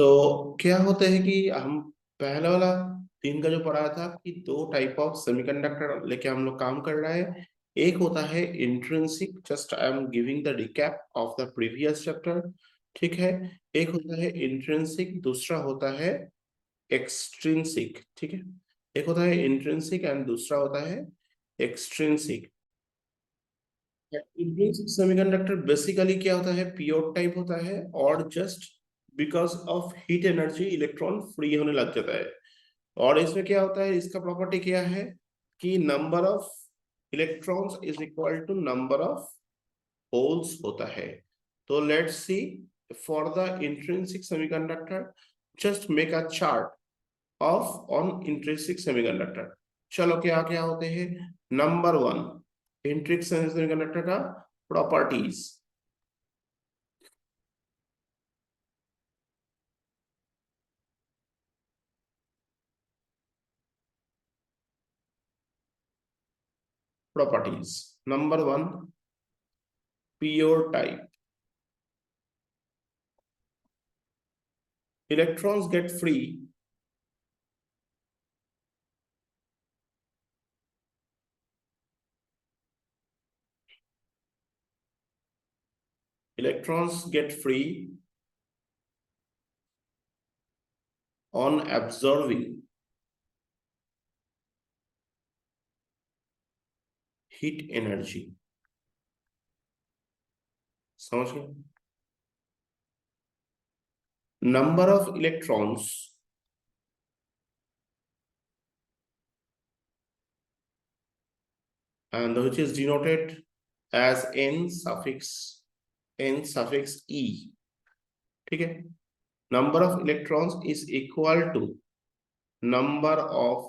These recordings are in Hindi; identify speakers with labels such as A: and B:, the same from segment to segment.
A: तो क्या होता है कि हम पहला वाला तीन का जो पढ़ा था कि दो टाइप ऑफ सेमीकंडक्टर लेके हम लोग काम कर रहे हैं। एक होता है intrinsic, just I am giving the recap of the previous chapter. ठीक है। एक होता है इंट्रिंसिक, दूसरा होता है एक्सट्रिंसिक। ठीक है। एक होता है इंट्रिंसिक एंड दूसरा होता है एक्सट्रिंसिक। इंट्रिंसिक सेमीकंडक्टर बेसिकली क्या होता है, प्योर टाइप होता है और just because of heat energy electron free होने लग जाता है। और इसमें क्या होता है, इसका प्रॉपर्टी क्या है कि number of electrons is equal to number of holes होता है। तो let's see for the intrinsic semiconductor, just make a chart of on intrinsic semiconductor. चलो क्या क्या होते हैं। नंबर वन, इंट्रिंसिक सेमीकंडक्टर का properties. Properties number one, pure type. Electrons get free electrons get free on absorbing heat energy. समझ गए। Number of electrons and which is denoted as n suffix e. ठीक है। Number of electrons is equal to number of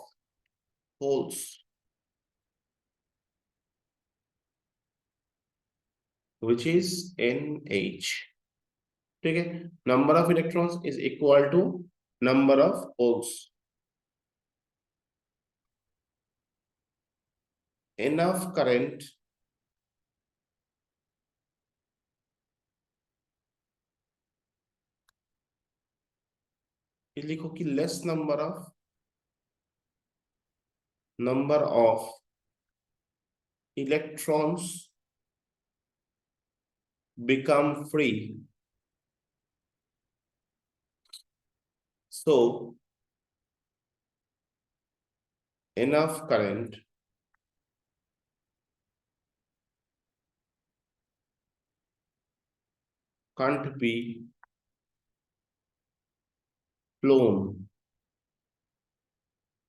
A: holes, which is nh. ठीक है। Number of electrons is equal to number of holes. Enough current लिखो कि less number of electrons become free, so enough current can't be flown.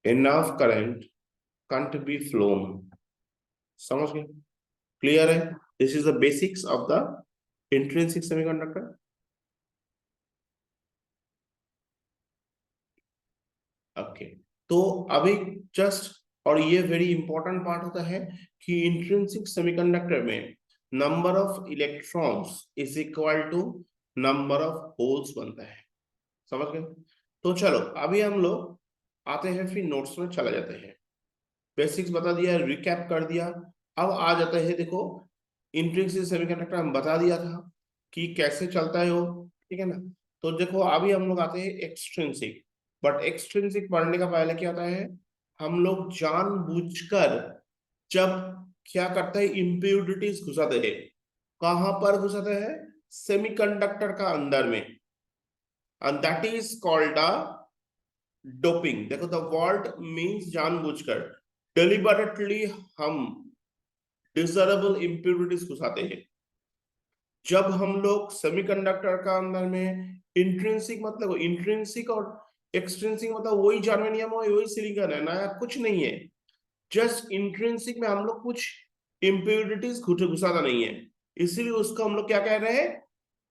A: Enough current can't be flown. समझ गए। क्लियर है। This is the basics of the intrinsic semiconductor. Okay. तो अभी जस्ट, और ये वेरी इंपॉर्टेंट पार्ट होता है कि इंट्रिंसिक सेमीकंडक्टर में number of electrons is equal to number of holes बनता है। समझ गए। तो चलो अभी हम लोग आते हैं, फिर नोट्स में चला जाते हैं। बेसिक्स बता दिया, रिकैप कर दिया। अब आ जाता है, देखो इंट्रिंसिक सेमीकंडक्टर हम बता दिया था कि कैसे चलता है वो। ठीक है ना। तो देखो अभी हम लोग आते हैं एक्सट्रिंसिक। बट एक्सट्रिंसिक पढ़ने का पहले क्या होता है, हम लोग जानबूझकर जब क्या करते हैं, इम्प्योरिटीज घुसाते हैं। कहां पर घुसाते हैं, सेमीकंडक्टर का अंदर में, and that is called a doping. देखो द वर्ड मीन्स जानबूझकर, डेलिबरेटली हम डिजरेबल इम्प्योरिटीज घुसाते हैं। जब हम लोग सेमीकंडक्टर का अंदर में इंट्रिंसिक, मतलब इंट्रिंसिक और एक्सट्रिंसिक मतलब वही जर्मेनियम और वही सिलिकॉन है, नया कुछ नहीं है। जस्ट इंट्रिंसिक में हम लोग कुछ इम्प्योरिटीज घुसाता नहीं है, इसीलिए उसको हम लोग क्या कह रहे हैं,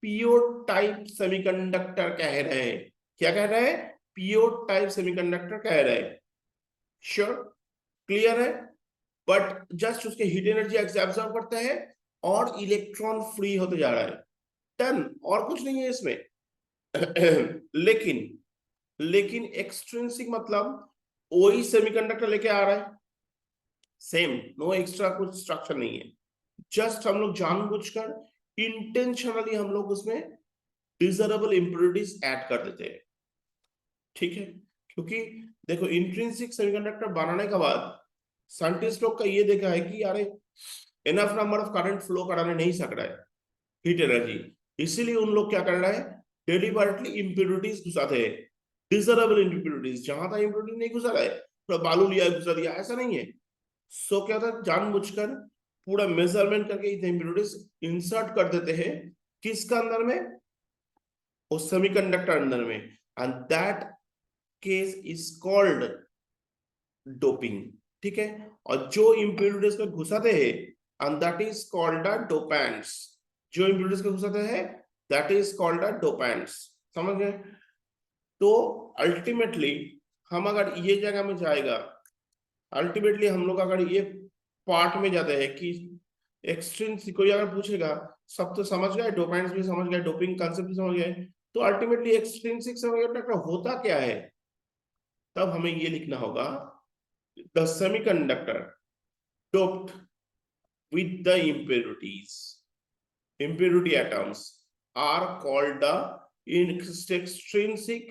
A: प्योर टाइप सेमीकंडक्टर कह रहे हैं। क्या कह रहे हैं, प्योर टाइप सेमीकंडक्टर कह रहे हैं। श्योर, क्लियर है। बट जस्ट उसके हीट एनर्जी एब्जॉर्ब करते हैं और इलेक्ट्रॉन फ्री होते जा रहा है। टन और कुछ नहीं है इसमें। लेकिन लेकिन एक्सट्रिंसिक मतलब वही सेमीकंडक्टर लेके आ रहा है, सेम, नो एक्स्ट्रा कुछ स्ट्रक्चर नहीं है। जस्ट हम लोग जानबूझकर इंटेंशनली हम लोग उसमें डिजायरेबल इंप्योरिटीज ऐड कर देते हैं, ठीक है। क्योंकि देखो इंट्रिंसिक सेमीकंडक्टर बनाने के बाद साइंटिस्ट लोग का ये देखा है कि यार enough number of current flow कराने नहीं सक रहा है हीट एनर्जी, इसीलिए उन लोग क्या कर रहा है, डेलिबरेटली इंप्योरिटीज घुसाते हैं, डिजायरेबल इंप्योरिटीज, जहां तक इंप्योरिटी नहीं घुसा रहा है, थोड़ा बालू लिया घुसा दिया, ऐसा नहीं है। सो क्या था, जानबूझकर पूरा मेजरमेंट करके इंप्योरिटीज इंसर्ट कर देते हैं किसका अंदर में, उस सेमीकंडक्टर अंदर में, and that case is called doping, ठीक है। और जो इंप्योरिटीज को घुसाते हैं and that is called the dopants, जो इंप्योरिटीज को घुसाते हैं that is called the dopants, समझ गए। तो अल्टीमेटली हम अगर ये जगह में जाएगा, अल्टीमेटली हम लोग अगर ये पार्ट में जाते हैं कि एक्सट्रिंसिक, कोई अगर पूछेगा सब तो समझ गए, डोपेंट्स भी समझ गए, डोपिंग कंसेप्ट भी समझ गए, तो अल्टीमेटली एक्सट्रिंसिक सेमीकंडक्टर होता क्या है, तब हमें ये लिखना होगा, the semiconductor doped with the impurity atoms are called the extrinsic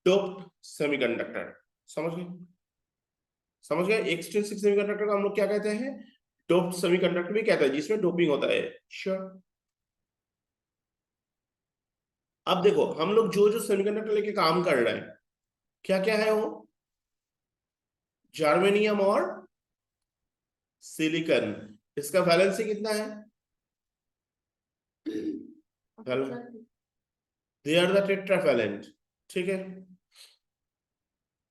A: doped semiconductor, समझ गए, समझ गए। एक्सट्रिंसिक सेमीकंडक्टर को हम लोग क्या कहते हैं, डोप्ड सेमीकंडक्टर भी कहते हैं, जिसमें डोपिंग होता है, श्योर। अब देखो हम लोग जो जो सेमीकंडक्टर लेके काम कर रहे हैं, क्या क्या है वो, जर्मेनियम और सिलिकॉन, इसका वैलेंसी कितना है, दे आर द टेट्रावैलेंट, ठीक है।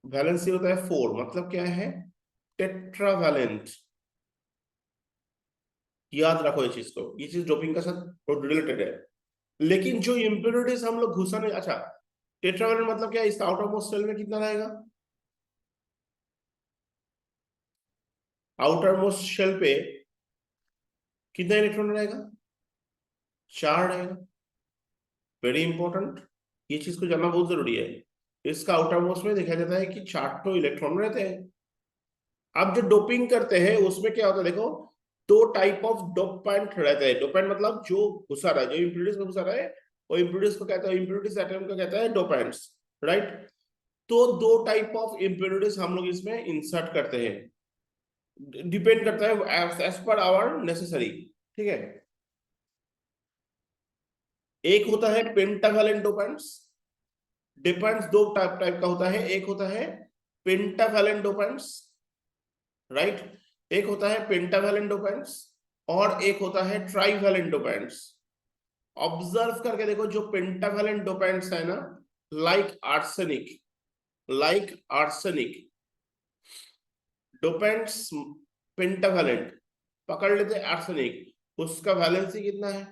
A: वैलेंसी होता है 4, मतलब क्या है, टेट्रावैलेंट, याद रखो ये चीज को, ये चीज डोपिंग का साथ रिलेटेड है। लेकिन जो इंप्योरिटीज हम लोग घुसाने, अच्छा टेट्रावैलेंट मतलब क्या है, इसका आउटर मोस्ट शेल में कितना रहेगा, आउटर मोस्ट शेल पे कितना इलेक्ट्रॉन रहेगा, 4 रहेगा, वेरी इंपॉर्टेंट, ये चीज को जानना बहुत जरूरी है। इसका आउटर मोस्ट में देखा जाता है कि 4 तो इलेक्ट्रॉन रहते हैं। अब जो डोपिंग करते हैं उसमें क्या होता है, देखो दो टाइप ऑफ डोपेंट रहते हैं, डोपेंट मतलब जो घुसा रहा है, जो इम्प्योरिटीज में घुसा रहा है वो इम्प्योरिटीज को कहता है, इम्प्योरिटीज एटम को कहता है डोपेंट्स, राइट। तो दो टाइप ऑफ इम्प्योरिटीज हम लोग इसमें इंसर्ट करते हैं, डिपेंड करता है एज पर आवर नेसेसरी, ठीक है। एक होता है पेंटावैलेंट डोपेंट्स, डिपेंड्स दो टाइप का होता है, एक होता है पेंटावैलेंट डोपेंट्स, राइट, एक होता है पेंटावैलेंट डोपेंट्स और एक होता है ट्राइवैलेंट डोपेंट्स। ऑब्जर्व करके देखो, जो पेंटावैलेंट डोपेंट्स है ना, like arsenic, like arsenic dopants, pentavalent, पकड़ लेते आर्सेनिक, उसका वैलेंसी कितना है,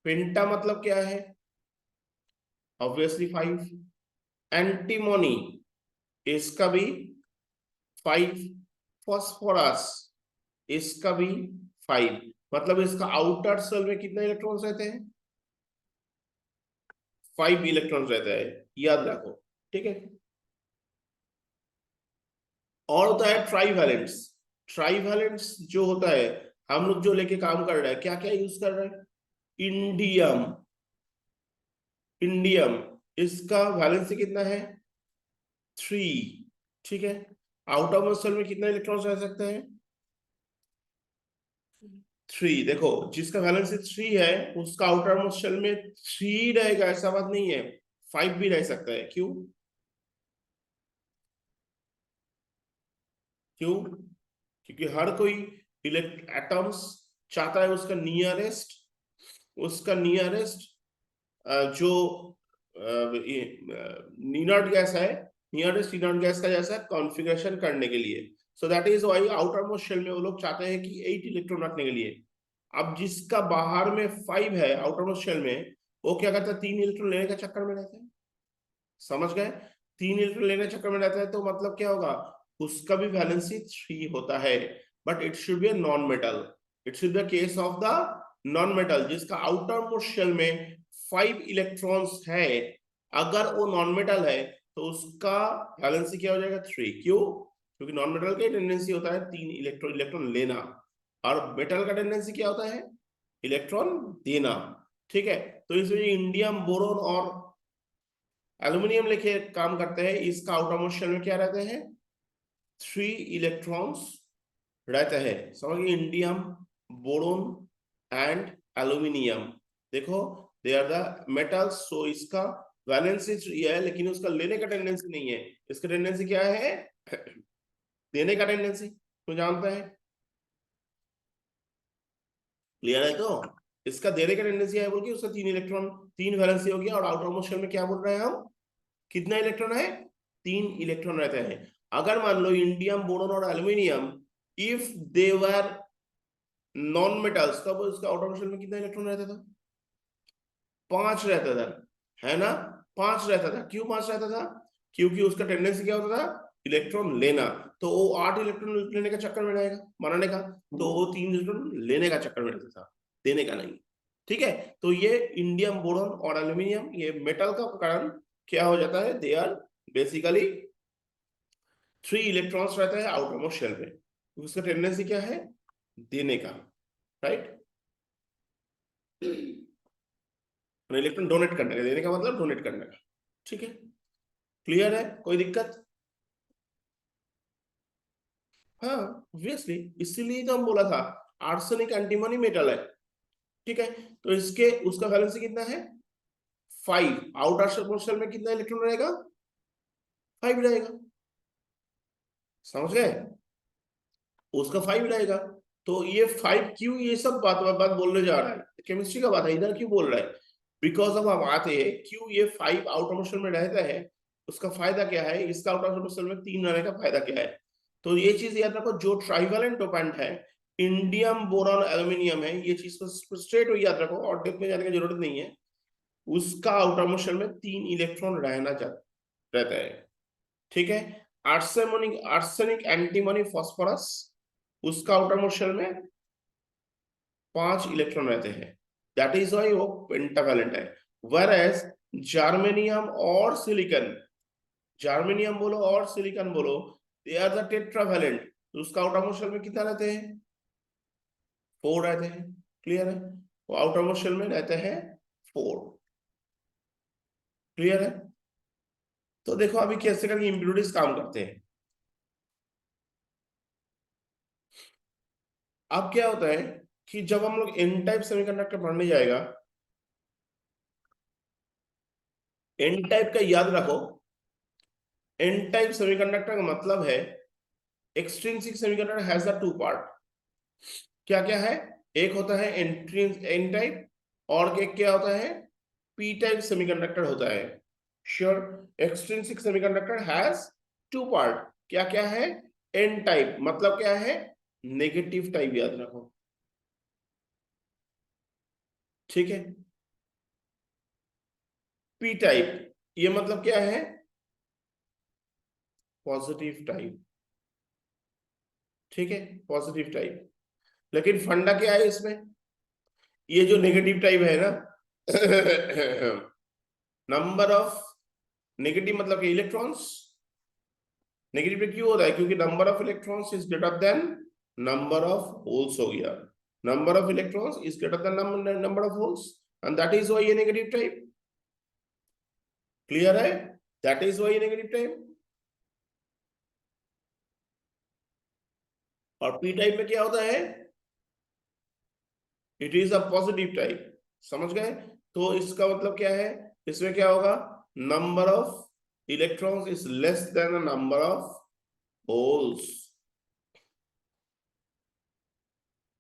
A: पेंटा मतलब क्या है, ऑब्वियसली 5, एंटीमोनी इसका भी 5, फॉस्फोरस इसका भी 5, मतलब इसका आउटर सेल में कितने इलेक्ट्रॉन्स रहते हैं, 5 इलेक्ट्रॉन्स रहता है, याद रखो, ठीक है। और होता है ट्राइवैलेंट्स, ट्राइवैलेंट्स जो होता है, हम लोग जो लेके काम कर रहे हैं, क्या क्या यूज कर रहे हैं, इंडियम, इंडियम इसका वैलेंसी कितना है, 3, ठीक है। आउटर मोस्ट शेल में कितना इलेक्ट्रॉन्स रह सकते हैं, 3, देखो जिसका वैलेंसी 3 है उसका आउटर मोस्ट शेल में 3 रहेगा, ऐसा बात नहीं है, 5 भी रह सकता है, क्यों, क्यों, क्योंकि हर कोई इलेक्ट एटम्स चाहता है उसका नियरेस्ट, उसका नियरेस्ट जो इनर्ट गैस है, नियरेस्ट इनर्ट गैस का जैसा कॉन्फ़िगरेशन करने के लिए, so that is why outer most shell में वो लोग चाहते हैं कि 8 इलेक्ट्रॉन रखने के लिए। अब जिसका बाहर में 5 है आउटर मोस्ट शेल में, वो क्या करता है, 3 इलेक्ट्रॉन लेने का चक्कर में रहता है, समझ गए, 3 इलेक्ट्रॉन लेने चक्कर में रहता है, तो मतलब क्या होगा, उसका भी वैलेंसी 3 होता है, but it should be a non metal, it should be the case of the non metal जिसका आउटर मोस्ट शेल में 5 इलेक्ट्रॉन्स है, अगर वो नॉन मेटल है तो उसका वैलेंसी क्या हो जाएगा, 3, क्यों, क्योंकि नॉन मेटल का टेंडेंसी होता है 3 इलेक्ट्रॉन लेना, और मेटल का टेंडेंसी क्या होता है, इलेक्ट्रॉन देना। ठीक है, तो इसमें इंडियम बोरोन और एल्यूमिनियम लेके काम करते हैं। इसका आउटर मोस्ट शेल में क्या रहते हैं, 3 इलेक्ट्रॉन्स रहते हैं। समझ गए, इंडियम, बोरोन एंड एल्यूमिनियम। देखो, दे आर द मेटल्स, सो इसका वैलेंसी 3 है, लेकिन उसका लेने का टेंडेंसी नहीं है। इसका टेंडेंसी क्या है, देने का टेंडेंसी, तो जानते हैं। क्लियर है? तो इसका देने का टेंडेंसी है बोल के उसका 3 इलेक्ट्रॉन, 3 वैलेंसी हो गया। और आउटर मोस्ट शेल में क्या बोल रहे हैं हम, कितना इलेक्ट्रॉन है, 3 इलेक्ट्रॉन रहते हैं। अगर मान लो इंडियम, बोरोन और aluminium, if they were non metals, तब उसका आउटर मोस्ट शेल में कितना इलेक्ट्रॉन रहता था, 5 रहता था, है ना। 5 रहता था। क्यों 5 रहता था, क्योंकि उसका टेंडेंसी क्या होता था, इलेक्ट्रॉन लेना। तो वो 8 इलेक्ट्रॉन लेने का चक्कर में रहेगा, बनाने का। तो वो 3 इलेक्ट्रॉन लेने का चक्कर में रहता था, देने का नहीं। ठीक है, तो ये इंडियम, बोरॉन और एल्यूमिनियम, ये मेटल का कारण क्या हो जाता है, दे आर बेसिकली 3 इलेक्ट्रॉन्स रहता है आउटर मोस्ट शेल में। उसका टेंडेंसी क्या है, देने का, राइट। इलेक्ट्रॉन डोनेट करने का, देने का मतलब डोनेट करने का। ठीक है, क्लियर है, कोई दिक्कत। हाँ, ऑब्वियसली, इसीलिए तो हम बोला था आर्सेनिक एंटीमनी मेटल है। ठीक है, तो इसके उसका वैलेंसी कितना है, 5। आउटर शेल में कितना इलेक्ट्रॉन रहेगा, 5 रहेगा। समझ गए, उसका 5 रहेगा। तो ये 5 क्यों, ये सब बात बात बोलने जा रहा है, केमिस्ट्री का बात है, इधर क्यों बोल रहा है, बिकॉज अब हम आते हैं क्यों ये 5 आउटर मोशन में रहता है, उसका फायदा क्या है, इसका आउटर मोशन में 3 रहने का फायदा क्या है। तो ये चीज याद रखो, जो ट्राइवेलेंट डोपेंट है, इंडियम, बोरॉन, एल्यूमिनियम है, ये चीज को स्ट्रेट याद रखो और डेप्थ में जाने की जरूरत नहीं है। उसका आउटर मोशन में 3 इलेक्ट्रॉन रहता है। ठीक है, आर्सेनिक एंटीमनी फॉस्फोरस, उसका आउटर मोस्ट शेल में 5 इलेक्ट्रॉन रहते हैं। दैट इज वाई वो पेंटावैलेंट है। वेरएज जर्मेनियम और सिलिकॉन, जर्मेनियम बोलो और सिलिकॉन बोलो, दे आर द टेट्रावैलेंट। तो उसका आउटर मोस्ट शेल में कितना रहते हैं, 4 रहते हैं। क्लियर है, वो आउटर मोस्ट शेल में रहते हैं 4। क्लियर है, तो देखो अभी कैसे करके इम्प्यूरिटीज काम करते हैं। अब क्या होता है कि जब हम लोग एन टाइप सेमीकंडक्टर पढ़ने जाएगा, एन टाइप का याद रखो, एन टाइप सेमीकंडक्टर का मतलब है extrinsic semiconductor has a 2 part. क्या क्या है, एक होता है एन टाइप, और एक क्या होता है, पी टाइप सेमीकंडक्टर होता है। Sure, extrinsic semiconductor has 2 part. क्या क्या है, एन टाइप मतलब क्या है, नेगेटिव टाइप, याद रखो। ठीक है, पी टाइप ये मतलब क्या है, पॉजिटिव टाइप। ठीक है, पॉजिटिव टाइप। लेकिन फंडा क्या है इसमें, ये जो नेगेटिव टाइप है ना, नंबर ऑफ नेगेटिव मतलब कि इलेक्ट्रॉन्स नेगेटिव पे क्यों होता है, क्योंकि number of electrons is greater than number of holes हो गया। Number of electrons is greater than number of holes, and that is why ये नेगेटिव टाइप। क्लियर है, that is why negative type. और पी टाइप में क्या होता है, it is a positive type. समझ गए, तो इसका मतलब क्या है, इसमें क्या होगा, number of electrons is less than number of holes.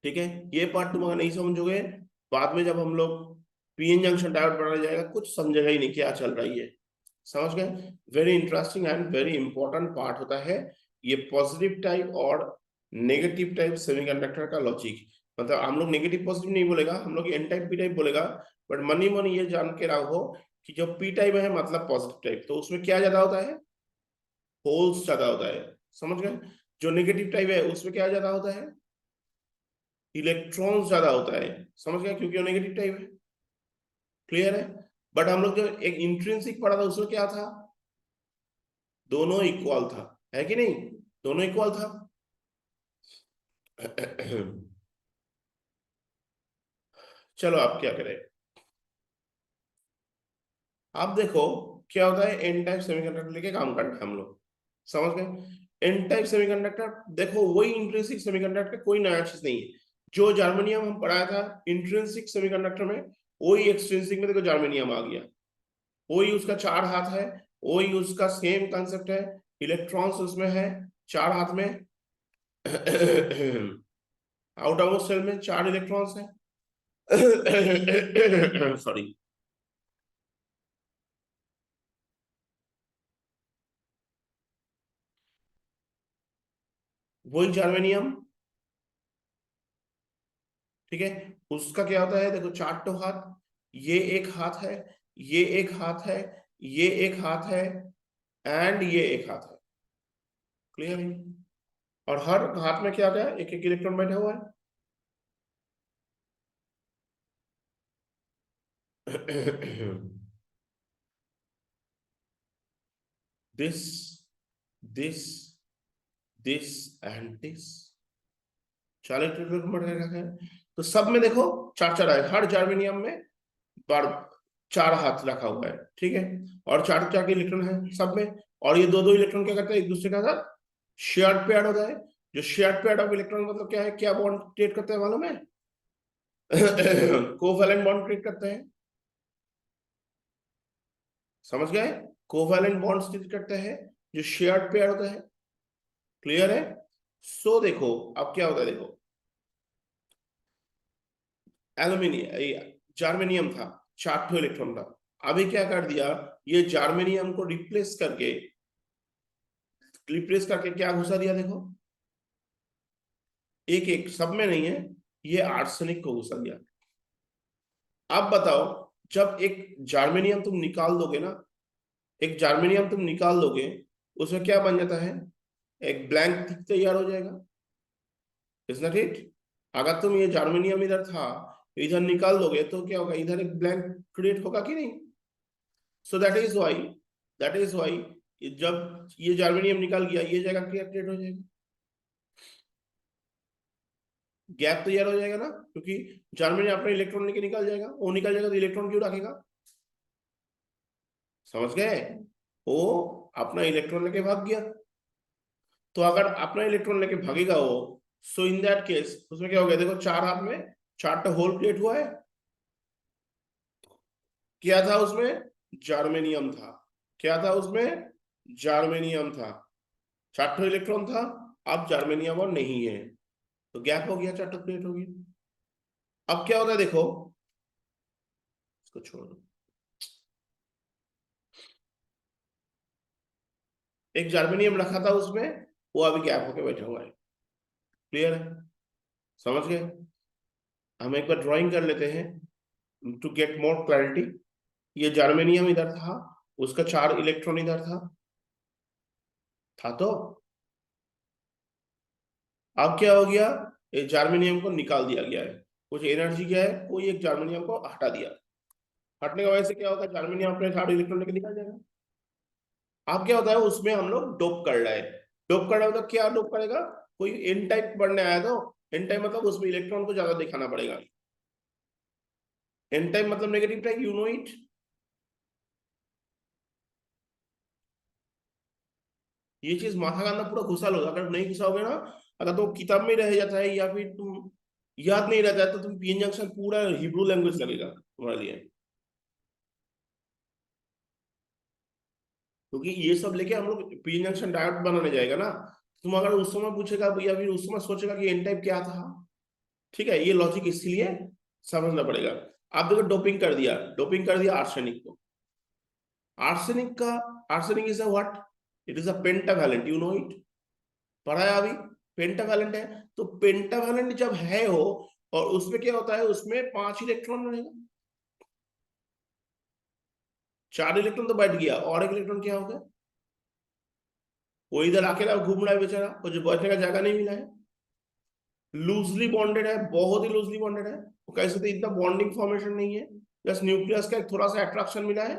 A: ठीक है, ये पार्ट तुम अगर नहीं समझोगे, बाद में जब हम लोग पीएन जंक्शन डायोड पढ़ाया जाएगा, कुछ समझेगा ही नहीं क्या चल रही है। समझ गए, very interesting and very important part होता है ये पॉजिटिव टाइप और नेगेटिव टाइप सेमीकंडक्टर का लॉजिक। मतलब हम लोग नेगेटिव पॉजिटिव नहीं बोलेगा, हम लोग एन टाइप पी टाइप बोलेगा। बट मनी मनी ये जान के रखो कि जो पी टाइप है मतलब पॉजिटिव टाइप, तो उसमें क्या ज्यादा होता है, होल्स ज्यादा होता है। समझ गए, जो नेगेटिव टाइप है उसमें क्या ज्यादा होता है, इलेक्ट्रॉन्स ज्यादा होता है। समझ गए, क्योंकि वो नेगेटिव टाइप है। क्लियर है, बट हम लोग जो एक इंट्रिंसिक पढ़ा था उसमें क्या था, दोनों इक्वल था, है कि नहीं, दोनों इक्वल था। चलो आप क्या करें, आप देखो क्या होता है, एन टाइप सेमीकंडक्टर लेके काम करते हैं हम लोग, समझ गए। एन टाइप सेमीकंडक्टर देखो वही इंट्रिंसिक सेमीकंडक्टर, कोई नया चीज नहीं है। जो जर्मेनियम हम पढ़ाया था इंट्रिंसिक सेमीकंडक्टर में, वही एक्सट्रिंसिक में देखो जर्मेनियम आ गया। वही उसका चार हाथ है, वही उसका सेम कंसेप्ट है, इलेक्ट्रॉन्स उसमें है चार हाथ में। आउटर मोस्ट शेल में चार इलेक्ट्रॉन्स है। सॉरी। वही जर्मेनियम, ठीक है। उसका क्या होता है, देखो चार तो हाथ, ये एक हाथ है, ये एक हाथ है, ये एक हाथ है, एंड ये एक हाथ है। क्लियर है। और हर हाथ में क्या होता है, एक एक इलेक्ट्रॉन बैठा हुआ है। This, this, this and this, चार इलेक्ट्रॉन बैठा रखा है। तो सब में देखो चार चार है, हर जर्मेनियम में बार चार हाथ रखा हुआ है, ठीक है। और चार चार के इलेक्ट्रॉन है सब में। और ये दो दो इलेक्ट्रॉन क्या करते हैं, एक दूसरे के साथ शेयर्ड पेयर होता है। जो शेयर्ड पेयर ऑफ इलेक्ट्रॉन मतलब क्या है, क्या बॉन्ड क्रिएट करते हैं मालूम है? कोवैलेंट बॉन्ड क्रिएट करते हैं, समझ गए। कोवैलेंट बॉन्ड क्रिएट करते हैं जो शेयर्ड पेयर होता है। क्लियर है। सो देखो अब क्या होता है, देखो एल्यूमिनियम, जार्मेनियम था, चार ठो इलेक्ट्रॉन था। अभी क्या कर दिया, ये जार्मेनियम को रिप्लेस करके क्या घुसा दिया, देखो एक एक सब में नहीं है, ये आर्सेनिक को घुसा दिया। अब बताओ, जब एक जार्मेनियम तुम निकाल दोगे ना, एक जार्मेनियम तुम निकाल दोगे, उसमें क्या बन जाता है, एक ब्लैंक तैयार हो जाएगा। Is not it? अगर तुम ये जार्मेनियम इधर था, इधर निकाल दोगे तो क्या होगा, इधर एक ब्लैंक क्रिएट होगा कि नहीं? सो दैट इज वाई जब ये जार्मेनियम निकाल गया, ये जगह क्या क्रिएट हो जाएगा, गैप तैयार हो जाएगा ना, क्योंकि जर्मनी अपना इलेक्ट्रॉन लेके निकल जाएगा, वो निकल जाएगा तो इलेक्ट्रॉन क्यों रखेगा? समझ गए। वो अपना इलेक्ट्रॉन लेके भाग गया। तो अगर अपना इलेक्ट्रॉन लेके भागेगा वो, सो इन दैट केस उसमें क्या हो गया, देखो चार हाथ में चार होल क्रिएट हुआ है। क्या था उसमें, जार्मेनियम था। क्या था उसमें, जार्मेनियम था। चार इलेक्ट्रॉन था, अब जार्मेनियम और नहीं है, तो गैप हो गया, चार क्रिएट हो गया। अब क्या होता है देखो, इसको छोड़ दो। एक जर्मेनियम रखा था उसमें, वो अभी गैप होके बैठा हुआ है। क्लियर है, समझ गए। हम एक बार ड्राइंग कर लेते हैं टू गेट मोर क्लैरिटी। ये जर्मेनियम इधर था, उसका चार इलेक्ट्रॉन इधर था तो अब क्या हो गया, ये जर्मेनियम को निकाल दिया गया है। कुछ एनर्जी क्या है, कोई एक जर्मेनियम को हटा दिया। हटने की वजह से क्या होगा, जर्मेनियम अपने चार इलेक्ट्रॉन लेके निकल जाएगा। अब क्या होता है, उसमें हम लोग डोप कर रहे हैं। डोप कर रहे हो तो क्या डोप करेगा, कोई एन टाइप बनने आया तो एन टाइप मतलब उसमें इलेक्ट्रॉन को ज्यादा दिखाना पड़ेगा। एन टाइप मतलब negative type, you know it. ये चीज माथा का अंदर पूरा घुसा लो, अगर नहीं घुसाओगे ना, अगर तो किताब में रह जाता है या फिर तुम याद नहीं रहता है, तो तुम पीएन जंक्शन पूरा हिब्रू लैंग्वेज लगेगा तुम्हारे लिए। क्योंकि ये सब लेके हम लोग पीएन जंक्शन डायोड बनाने जाएगा ना, तुम अगर उस समय पूछेगा या फिर उस समय सोचेगा कि एन टाइप क्या था। ठीक है, ये लॉजिक इसलिए समझना पड़ेगा। आप देखो डोपिंग कर दिया, डोपिंग कर दिया आर्सेनिक को। आर्सेनिक का, arsenic is a what, it is a pentavalent, you know it, पढ़ा है अभी। पेंटावैलेंट है, तो पेंटावैलेंट जब है हो, और उसमें क्या होता है, उसमें पांच इलेक्ट्रॉन रहेगा। चार इलेक्ट्रॉन तो बैठ गया, और एक इलेक्ट्रॉन क्या होगा, वो इधर अकेला घूम रहा है बेचारा, वो जो बैठने का जगह नहीं मिला है। लूजली बॉन्डेड है, बहुत ही लूजली बॉन्डेड है, वो कैसे तो इतना बॉन्डिंग फॉर्मेशन नहीं है, बस न्यूक्लियस का एक थोड़ा सा अट्रैक्शन मिला है,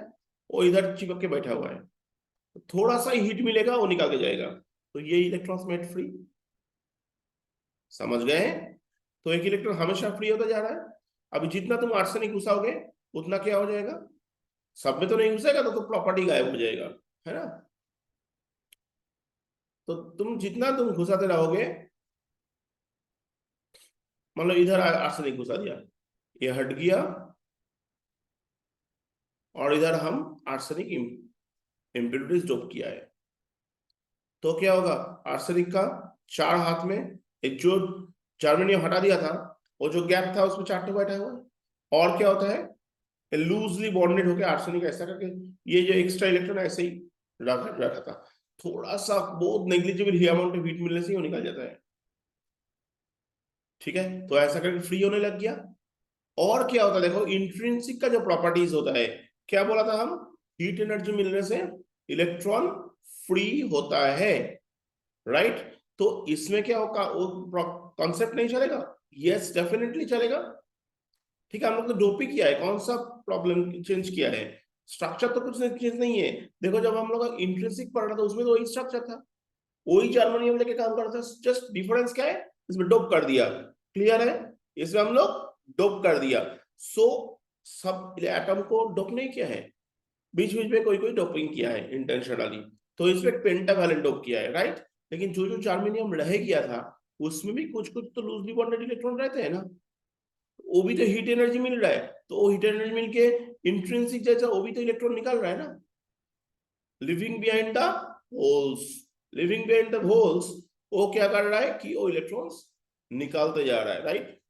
A: वो इधर चिपक के बैठा हुआ है। थोड़ा सा हीट मिलेगा, वो निकाल के जाएगा, तो ये इलेक्ट्रॉन्स मेट फ्री। समझ गए। तो एक इलेक्ट्रॉन हमेशा फ्री होता जा रहा है। अभी जितना तुम आर्सेनिक घुसाओगे, उतना क्या हो जाएगा, सब में तो नहीं घुसेगा तो प्रॉपर्टी गायब हो जाएगा, है ना। तो तुम जितना तुम घुसाते रहोगे, मतलब इधर आर्सेनिक घुसा दिया, ये हट गया, और इधर हम आर्सेनिक इम्प्योरिटीज डोप किया है, तो क्या होगा, आर्सेनिक का 4 हाथ में, एक जो जर्मेनियम हटा दिया था, वो जो गैप था उसमें 4 बैठा हुआ है। और क्या होता है, लूजली बॉन्डेड होकर आर्सेनिक ऐसा करके, ये जो एक्स्ट्रा इलेक्ट्रॉन ऐसे ही रखा रखा था, थोड़ा सा बहुत negligible he amount of heat मिलने से ही वो निकल जाता है, ठीक है। तो ऐसा करके फ्री होने लग गया। और क्या होता है, देखो इंट्रिंसिक का जो प्रॉपर्टीज होता है, क्या बोला था हम, हीट एनर्जी मिलने से इलेक्ट्रॉन फ्री होता है, राइट। तो इसमें क्या होगा, वो कॉन्सेप्ट नहीं चलेगा, यस डेफिनेटली चलेगा, ठीक है। हम लोग तो डोपी किया है, कौन सा प्रॉब्लम चेंज किया है, स्ट्रक्चर तो कुछ चेंज नहीं है। देखो जब हम लोग इंट्रिंसिक पढ़ रहा था उसमें तो वही स्ट्रक्चर था, वही जर्मनियम लेके काम करता है, जस्ट डिफरेंस क्या है, इसमें डोप कर दिया, क्लियर है, इसमें हम लोग डोप कर दिया। सो सब एटम को डोप नहीं किया है, बीच बीच में कोई कोई डोपिंग किया है इंटेंशनली, तो इसमें पेंटावैलेंट डोप किया है, राइट। लेकिन जो जो जर्मेनियम रह गया था उसमें भी कुछ कुछ तो लूजली बॉन्डेड इलेक्ट्रॉन रहते हैं ना, वो भी तो हीट एनर्जी मिल रहा है, तो वो हीट एनर्जी मिलके इंट्रिंसिक जैसा वो भी तो इलेक्ट्रॉन निकाल रहा है ना, living behind the holes, living behind the holes, वो क्या कर रहा है कि वो इलेक्ट्रॉन्स निकालते जा रहा है, राइट।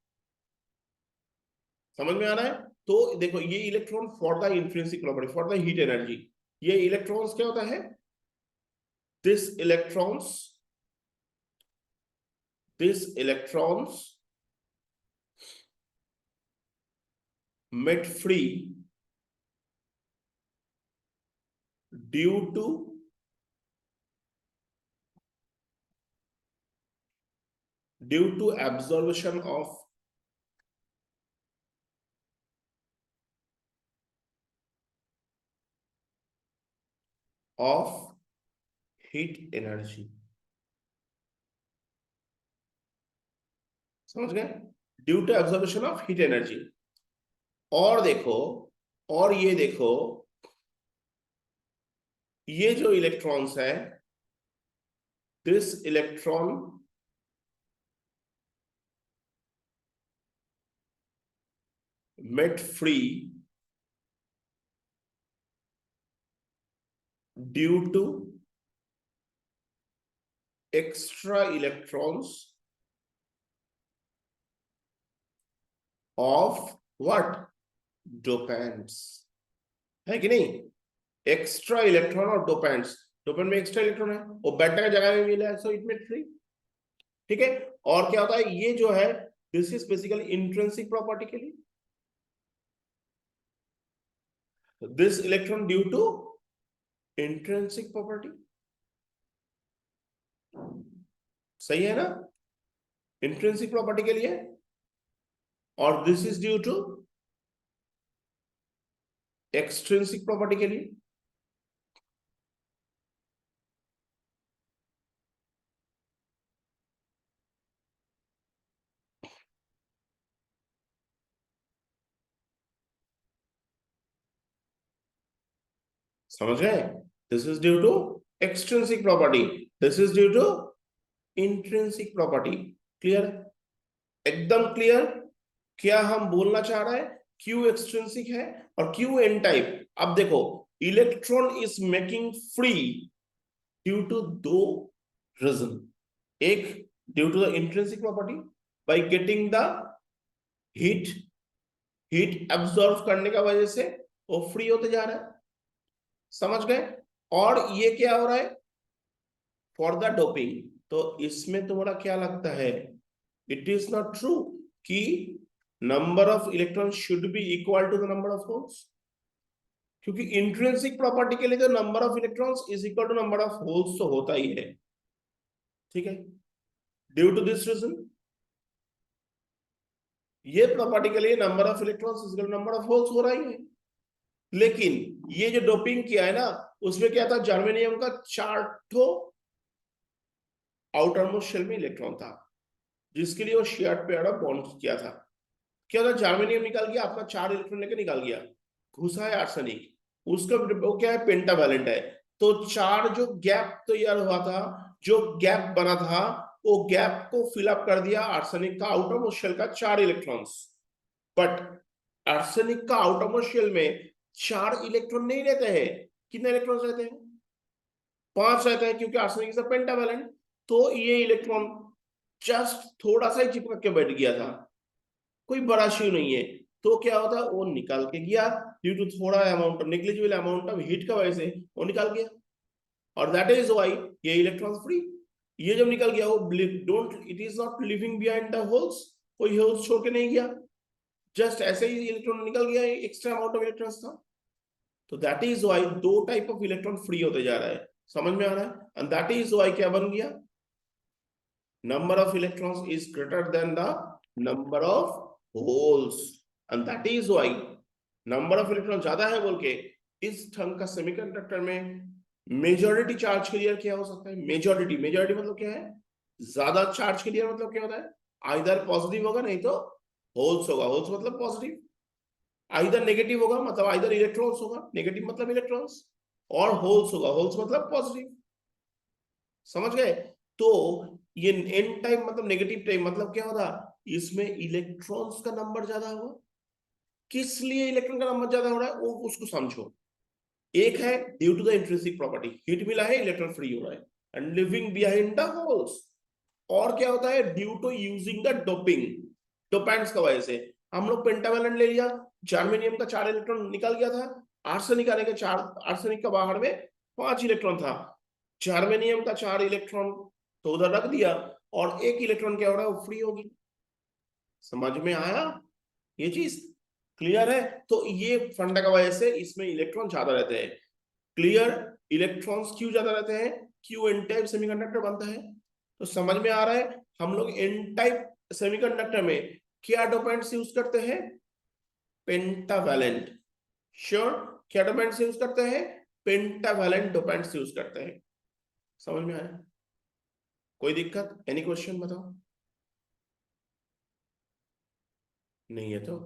A: समझ में आ रहा है। तो देखो ये electron for the intrinsic property, for the heat energy, ये इलेक्ट्रॉन्स क्या होता है, this electrons met free due to absorption of heat energy, समझ गए, due to absorption of heat energy. और देखो, और ये देखो, ये जो इलेक्ट्रॉन्स है, this electron met free due to extra electrons of what, dopants, है कि नहीं, एक्स्ट्रा इलेक्ट्रॉन और डोपेंट्स, डोपेंट में एक्स्ट्रा इलेक्ट्रॉन है, वो बैठने का जगह में मिला है, सो इट मेड फ्री, ठीक है। और क्या होता है, ये जो है this is basically intrinsic property के लिए, this electron due to intrinsic property, सही है ना, इंट्रिंसिक प्रॉपर्टी के लिए, और this is due to extrinsic property के लिए। समझ गए, this is due to extrinsic property, this is due to intrinsic property, clear, एकदम क्लियर। क्या हम बोलना चाह रहे हैं, क्यू एक्सट्रिंसिक है और क्यू एन टाइप। अब देखो, electron is making free due to 2 reason, एक due to the intrinsic property, by getting the heat, heat absorb करने का वजह से वो फ्री होते जा रहा है, समझ गए। और ये क्या हो रहा है, फॉर द डोपिंग। तो इसमें तुम्हारा क्या लगता है, इट इज नॉट ट्रू कि number of electron should be equal to the number of holes, क्योंकि इंट्रिंसिक प्रॉपर्टी के लिए तो number of electrons is equal to number of holes तो होता ही है, ठीक है। ड्यू टू दिस रीजन, ये प्रॉपर्टी के लिए number of electrons is equal to number of holes हो रहा ही है। लेकिन ये जो डोपिंग किया है ना, उसमें क्या था, जर्मेनियम का 4 आउटर मोस्ट शेल में इलेक्ट्रॉन था, जिसके लिए वो शेयर्ड पेयर ऑफ बॉन्ड किया था। क्या होता, जर्मेनियम निकल गया, अपना 4 इलेक्ट्रॉन लेकर निकल गया, घुसा है आर्सेनिक, उसका वो क्या है, पेंटावैलेंट है। तो चार जो गैप तैयार हुआ था, जो गैप बना था, वो गैप को फिलअप कर दिया आर्सेनिक का आउटरमोस्ट शेल का 4 इलेक्ट्रॉन्स। बट आर्सेनिक का आउटरमोस्ट शेल में 4 इलेक्ट्रॉन नहीं रहते हैं। कितने इलेक्ट्रॉन्स रहते हैं? 5 रहते हैं, क्योंकि आर्सेनिक इज अ पेंटावैलेंट। तो ये इलेक्ट्रॉन जस्ट थोड़ा सा ही चिपक के बैठ गया था, कोई बड़ा इश्यू नहीं है। तो क्या होता, वो निकाल के गया, ड्यू टू थोड़ा amount of negligible amount of heat का वजह से वो निकाल गया। और दैट इज व्हाई ये इलेक्ट्रॉन फ्री। ये जब निकल गया, वो don't, it is not living behind the holes, कोई होल्स छोड़ के नहीं गया, जस्ट ऐसे ही इलेक्ट्रॉन निकल गया, एक्स्ट्रा अमाउंट ऑफ इलेक्ट्रॉन्स था। तो दैट इज व्हाई दो टाइप ऑफ इलेक्ट्रॉन फ्री होते जा रहा है, समझ में आ रहा है? एंड दैट इज व्हाई क्या बन गया, number of electrons is greater than the number of holes, and that is why number of electrons ज्यादा है बोल के इस ढंग का सेमीकंडक्टर में मेजॉरिटी चार्ज क्लियर किया हो सकता है। मेजॉरिटी, मेजॉरिटी मतलब क्या है, ज्यादा चार्ज क्लियर मतलब क्या होता है, आइदर पॉजिटिव होगा नहीं तो होल्स होगा, होल्स मतलब पॉजिटिव, आइदर नेगेटिव होगा मतलब आइदर इलेक्ट्रॉन्स होगा, नेगेटिव मतलब इलेक्ट्रॉन्स, और होल्स होगा, होल्स मतलब पॉजिटिव। समझ गए? तो ये एन टाइप मतलब नेगेटिव टाइप मतलब क्या होता, इसमें इलेक्ट्रॉन्स का नंबर ज्यादा होगा। किस लिए इलेक्ट्रॉन का नंबर ज्यादा हो रहा है वो उसको समझो। एक है due to the intrinsic property, heat मिला है, इलेक्ट्रॉन फ्री हो रहा है, and living behind the holes. और क्या होता है, due to using the doping, dopants का वजह से। हम लोग पेंटावैलेंट ले लिया, जर्मेनियम का 4 इलेक्ट्रॉन निकल गया था, आर्सेनिक आने के 4, आर्सेनिक का बाहर में 5 इलेक्ट्रॉन था, जर्मेनियम का 4 इलेक्ट्रॉन तो उधर रख दिया, और 1 इलेक्ट्रॉन क्या हो रहा है, वो फ्री होगी। समझ में आया ये चीज? क्लियर है? तो ये फंडा का वजह से इसमें इलेक्ट्रॉन ज्यादा रहते हैं। क्लियर? इलेक्ट्रॉन्स क्यों ज्यादा रहते हैं, क्यों एन टाइप सेमीकंडक्टर बनता है। तो समझ में आ रहा है, हम लोग एन टाइप सेमीकंडक्टर में क्या डोपेंट्स यूज करते हैं, पेंटावैलेंट। श्योर? क्या डोपेंट्स यूज करते हैं, पेंटावैलेंट डोपेंट्स यूज करते हैं। समझ में आया? कोई दिक्कत, एनी क्वेश्चन बताओ? नहीं है तो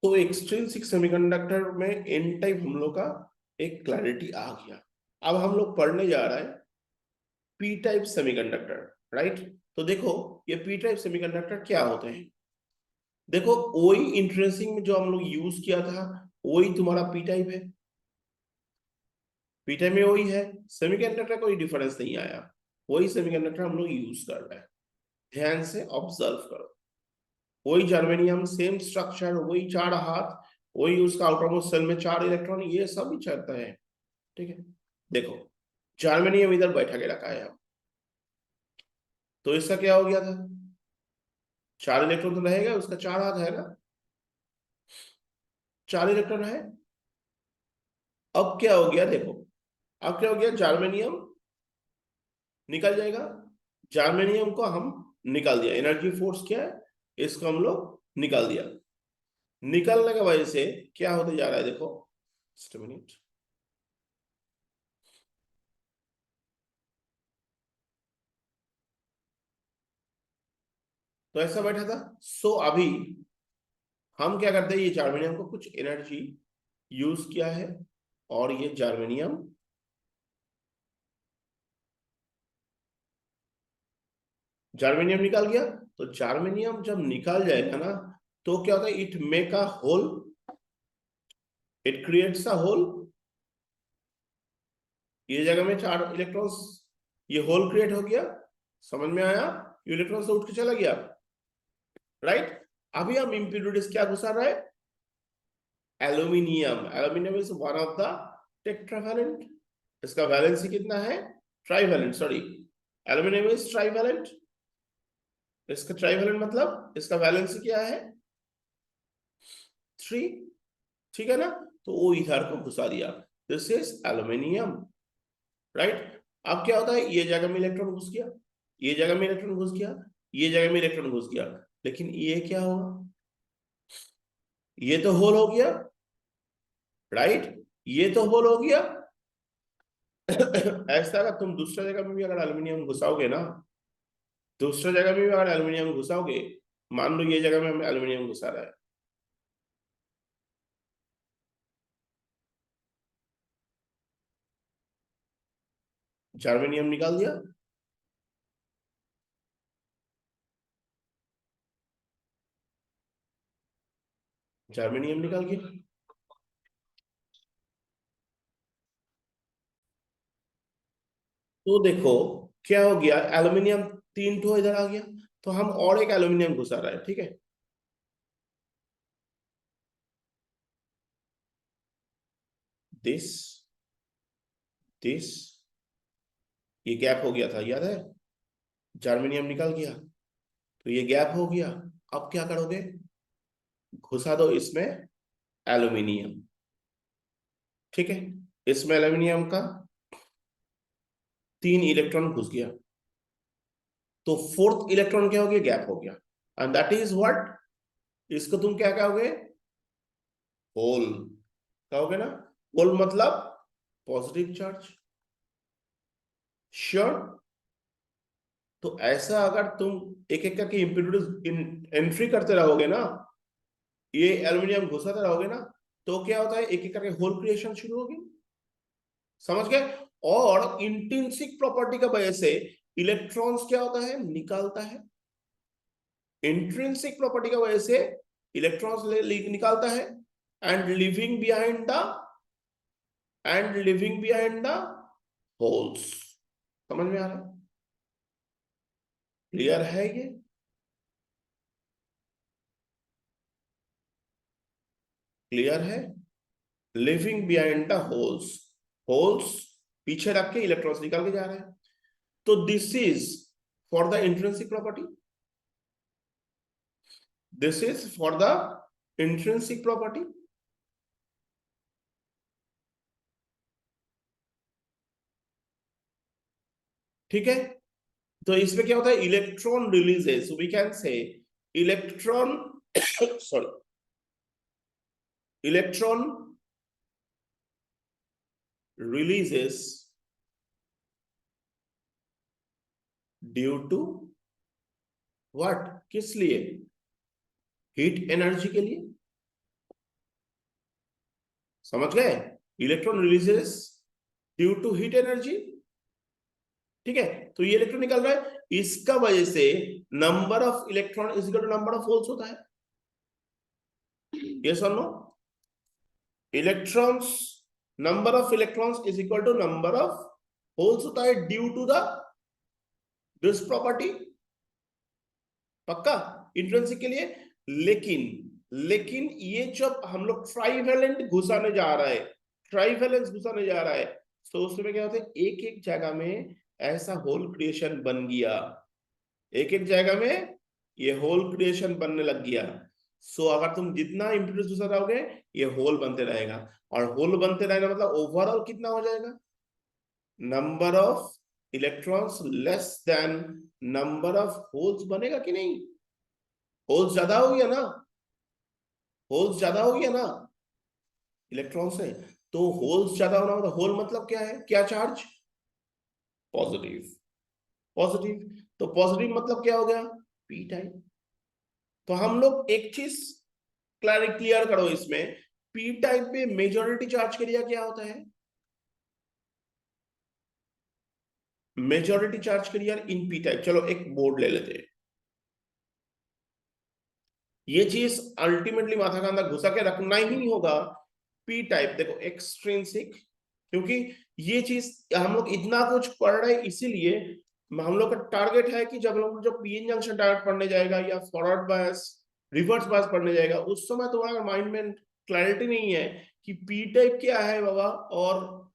A: एक्सट्रिंसिक सेमीकंडक्टर में एन टाइप हम लोग का एक क्लैरिटी आ गया। अब हम लोग पढ़ने जा रहा है पी टाइप सेमीकंडक्टर, राइट? तो देखो ये पी टाइप सेमीकंडक्टर क्या होते हैं। देखो वही इंट्रेंसिक में जो हम लोग यूज किया था, वही तुम्हारा पी टाइप है। पी टाइप में वही है, सेमीकंडक्टर कोई डिफरेंस नहीं आया, वही सेमीकंडक्टर हम लोग यूज कर रहे हैं। ध्यान से ऑब्जर्व करो, वही जर्मेनियम, सेम स्ट्रक्चर, वही 4 हाथ, वही उसका आउटरमोस्ट सेल में 4 इलेक्ट्रॉन, ये सब ही चलता है। ठीक है? देखो जर्मेनियम इधर बैठा के रखा है, तो इसका क्या हो गया था, 4 इलेक्ट्रॉन तो रहेगा, उसका 4 हाथ है ना, 4 इलेक्ट्रॉन है। अब क्या हो गया देखो, अब क्या हो गया, जर्मेनियम निकल जाएगा, जर्मेनियम को हम निकाल दिया, एनर्जी फोर्स क्या है, इसको हम लोग निकाल दिया। निकलने की वजह से क्या होते जा रहा है देखो, जस्ट मिनट, तो ऐसा बैठा था। सो अभी हम क्या करते हैं, ये जर्मेनियम को कुछ एनर्जी यूज किया है, और ये जर्मेनियम, जर्मेनियम निकल गया। तो जर्मेनियम जब निकल जाएगा ना, तो क्या होता है, it make a hole, it creates a hole. ये जगह में 4 इलेक्ट्रॉन्स, ये होल क्रिएट हो गया। समझ में आया? इलेक्ट्रॉन से उठ के चला गया, राइट? अभी हम इम्प्यूरिटीज क्या घुसा रहे हैं, aluminium. Aluminium is one of the tetravalent, इसका वैलेंसी कितना है, trivalent, sorry, aluminium is trivalent. इसका ट्राइवैलेंट मतलब इसका वैलेंसी क्या है, 3। ठीक है ना? तो वो इधर को घुसा दिया, दिस इज एल्यूमिनियम, राइट? अब क्या होता है, ये जगह में इलेक्ट्रॉन घुस गया, ये जगह में इलेक्ट्रॉन घुस गया, ये जगह में इलेक्ट्रॉन घुस गया, लेकिन ये क्या होगा, ये तो होल हो गया, राइट? ये तो होल हो गया। ऐसा अगर तुम दूसरा जगह में भी अगर एल्यूमिनियम घुसाओगे ना, दूसरा जगह में भी अगर एल्यूमिनियम घुसाओगे, मान लो ये जगह में हमें एल्यूमिनियम घुसा रहा है, जर्मेनियम निकाल दिया, जर्मेनियम निकाल के, तो देखो क्या हो गया, एल्यूमिनियम तीन ठो इधर आ गया, तो हम और एक एल्यूमिनियम घुसा रहा है, ठीक है। दिस दिस ये गैप हो गया था, याद है, जर्मेनियम निकल गया, तो ये गैप हो गया। अब क्या करोगे, घुसा दो इसमें एल्यूमिनियम, ठीक है। इसमें एल्यूमिनियम का तीन इलेक्ट्रॉन घुस गया, तो फोर्थ इलेक्ट्रॉन क्या हो गया, गैप हो गया, एंड दैट इज व्हाट, इसको तुम क्या कहोगे, होल कहोगे ना। होल मतलब पॉजिटिव चार्ज, श्योर। तो ऐसा अगर तुम एक एक करके इम्पिडेंस एंट्री करते रहोगे ना, ये एल्यूमिनियम घुसाते रहोगे ना, तो क्या होता है, एक एक करके होल क्रिएशन शुरू होगी, समझ गए। और इंट्रिंसिक प्रॉपर्टी का वजह से इलेक्ट्रॉन्स क्या होता है, निकालता है, इंट्रिंसिक प्रॉपर्टी का वजह से इलेक्ट्रॉन्स निकालता है, and living behind the holes. समझ में आ रहा है, क्लियर है ये, क्लियर है, living behind the holes, holes पीछे रख के इलेक्ट्रॉन्स निकाल के जा रहे हैं, तो this is for the intrinsic property, this is for the intrinsic property, ठीक है। तो इसमें क्या होता है, electron releases, we can say electron sorry, electron releases due to what, किस लिए, हीट एनर्जी के लिए, समझ गए, electron releases due to heat energy, ठीक है। तो ये इलेक्ट्रॉन निकल रहा है, इसका वजह से number of electron is equal to number of holes होता है, यस और no, electrons, number of electrons is equal to number of holes होता है, due to the this property, पक्का, इंट्रिंसिक के लिए। लेकिन लेकिन ये जब हम लोग ट्राइवेलेंट घुसाने जा रहा है, ट्राइवेलेंस घुसाने जा रहा है, तो उसमें क्या होता है, एक एक जगह में ऐसा होल क्रिएशन बन गया, एक एक जगह में ये होल क्रिएशन बनने लग गया। सो अगर तुम जितना इम्पिडेंस घुसा रहोगे, ये होल बनते रहेगा, और होल बनते रहेगा मतलब ओवरऑल कितना हो जाएगा, number of electrons less than number of holes बनेगा कि नहीं, होल्स ज्यादा हो गया ना, होल्स ज्यादा हो गया ना इलेक्ट्रॉन से, तो होल्स ज्यादा होना मतलब, होल मतलब क्या है, क्या चार्ज, पॉजिटिव, पॉजिटिव, तो पॉजिटिव मतलब क्या हो गया, पी टाइप। तो हम लोग एक चीज क्लियर करो इसमें, पी टाइप में मेजॉरिटी चार्ज का एरिया क्या होता है, मेजॉरिटी चार्ज का एरिया इन पी टाइप, चलो एक बोर्ड ले लेते हैं, ये चीज अल्टीमेटली माथा का अंदर घुसा के रखना ही नहीं होगा, पी टाइप देखो एक्सट्रिंसिक, क्योंकि ये चीज हम लोग इतना कुछ पढ़ रहे हैं, इसीलिए हम लोग का टारगेट है कि जब हम लोग जो पीएन जंक्शन डायोड पढ़ने जाएगा या फॉरवर्ड बायस रिवर्स बायस पढ़ने जाएगा, उस समय तुम्हारा माइंड में क्लैरिटी नहीं है कि पी टाइप क्या है बाबा, और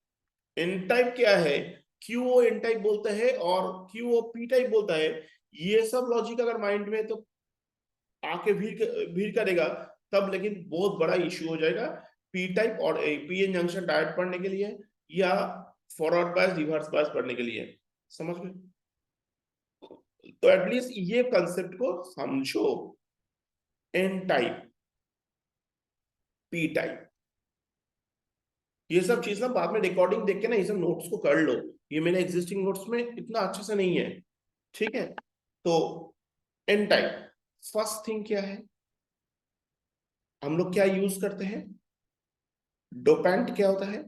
A: एन टाइप क्या है, क्यों वो एन टाइप बोलता है और क्यों वो पी टाइप बोलता है, ये सब लॉजिक अगर माइंड में तो आके भीड़ करेगा, तब लेकिन बहुत बड़ा इश्यू हो जाएगा, पी टाइप और पीएन जंक्शन डायोड पढ़ने के लिए या फॉरवर्ड बायस रिवर्स बायस पढ़ने के लिए, समझ में। तो एटलीस्ट ये कंसेप्ट को समझो, एन टाइप, पी टाइप, ये सब चीज ना बाद में रिकॉर्डिंग देख के ना ये सब नोट्स को कर लो, ये मेरे एग्जिस्टिंग नोट्स में इतना अच्छे से नहीं है, ठीक है। तो एन टाइप फर्स्ट थिंग क्या है, हम लोग क्या यूज करते हैं, डोपेंट क्या होता है,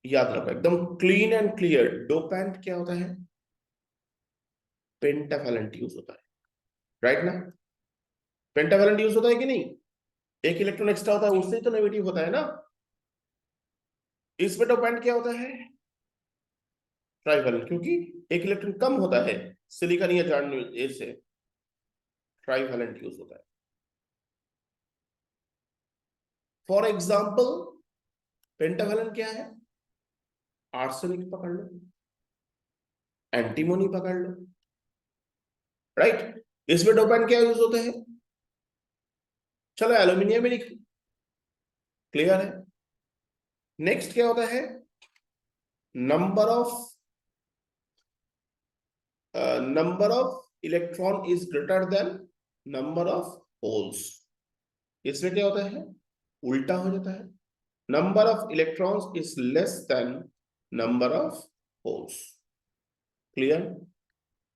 A: याद रखो एकदम क्लीन एंड क्लियर, डोपेंट क्या होता है, पेंटावैलेंट यूज होता है, राइट ना, पेंटावैलेंट यूज होता है कि नहीं, एक इलेक्ट्रॉन एक्स्ट्रा होता है उससे ही तो नेगेटिव होता है ना, इसमें डोपेंट क्या होता है, ट्राइवैलेंट, क्योंकि एक इलेक्ट्रॉन कम होता है सिलिकॉन या जर्मेनियम से, ट्राइवैलेंट यूज होता है। फॉर एग्जाम्पल पेंटावैलेंट क्या है, आर्सेनिक पकड़ लो, एंटीमोनी पकड़ लो, राइट, इसमें डोपेंट क्या यूज होते हैं, चलो एल्यूमिनियम में लिख, क्लियर है। नेक्स्ट क्या होता है, number of electron is greater than number of holes, इसमें क्या होता है, उल्टा हो जाता है, number of electrons is less than number of holes, clear.